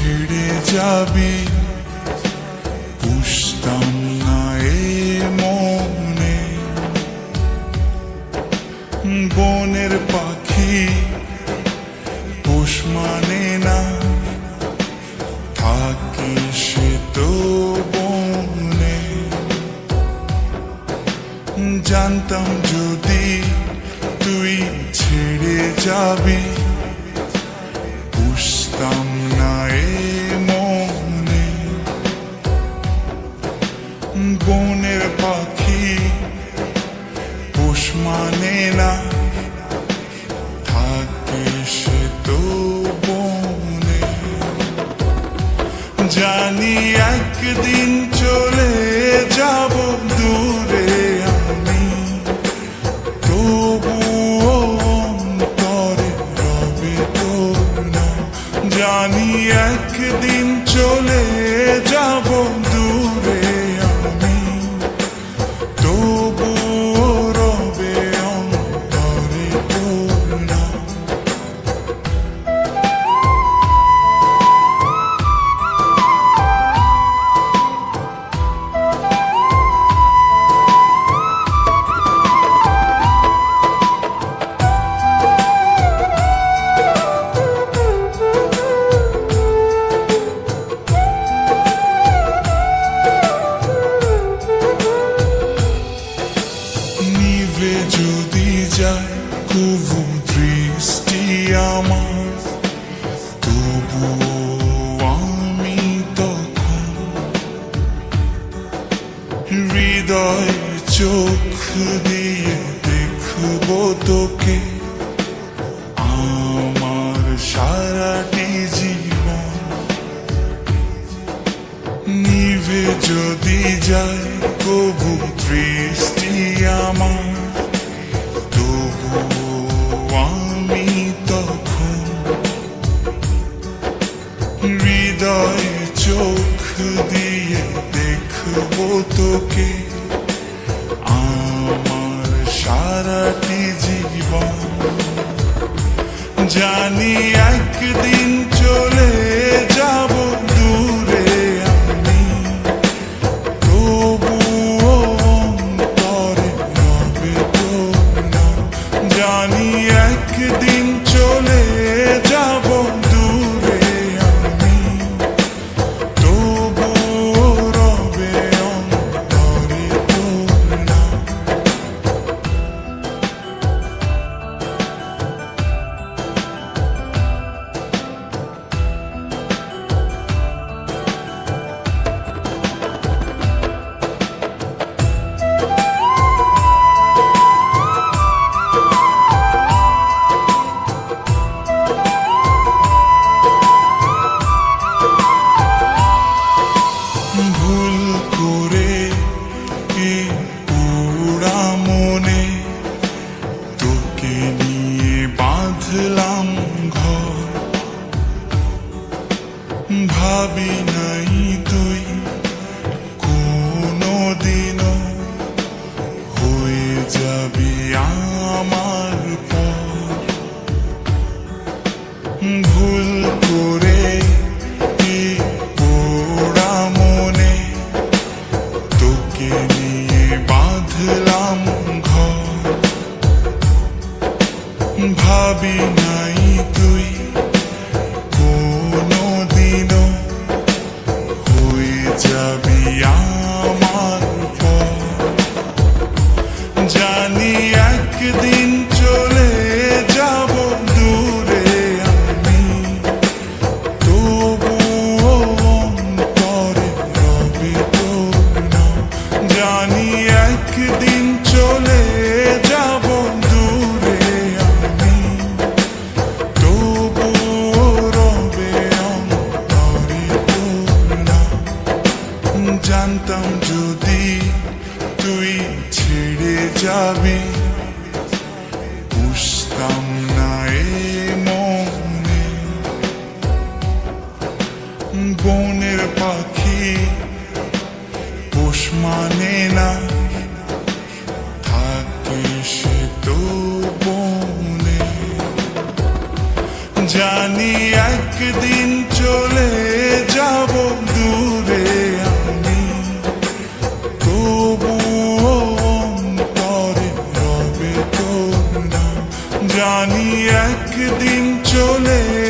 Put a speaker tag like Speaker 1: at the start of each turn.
Speaker 1: ছেড়ে যাবি বুঝতাম না এ মনে। বনের পাখি পোষ মানে না, থাকে সে তো বনে। জানতাম যদি তুই ছেড়ে যাবি বুঝতাম না এ মনে। বনের পাখি পোষ মানে না, থাকে সে তো বনে। জানি একদিন চলে যাব দূরে আমি, তবুও অন্তরে রবে তোর নাম। জানি একদিন চলে যাব দূরে আমি, তবুও রবে অন্তরে তোর নাম। যদি যায় কবু দৃষ্টি আমার, তবুও আমি তখন হৃদয় চোখ দিয়ে দেখব তোকে আমার সারাটি জীবন। নিভে যদি যায় কবু দৃষ্টি আমার, তবুও আমি তখন হৃদয় চোখ দিয়ে দেখব তোকে আমার সারাটি জীবন। জানি একদিন চলে যাব দূরে আমি, তবুও অন্তরে রবে তোর নাম। জানি একদিন চলে যাব দূরে আমি, তবুও রবে অন্তরে তোর নাম। ভুল করে এই পোড়া মনে তোকে নিয়ে বাঁধলাম ঘর। ভাবি নাই তুই কোনোদিনও হয়ে যাবি আমার পর। ভুল করে এই পোড়া মনে তোকে নিয়ে বাঁধলাম ঘর। ভাবি নাই তুই কোনোদিনও হয়ে যাবি আমার পর। জানি একদিন চলে যাব দূরে আমি, তবুও অন্তরে রবে তোর নাম। জানি একদিন চলে যাব দূরে আমি, তবুও রবে অন্তরে তোর নাম। জানতাম যদি তুই ছেড়ে যাবি বুঝতাম না এ মনে। বনের পাখি পোষ মানে না, থাকে সে তো বনে। জানি একদিন চলে যাব দূরে আমি, তবুও অন্তরে রবে তোর নাম। জানি একদিন চলে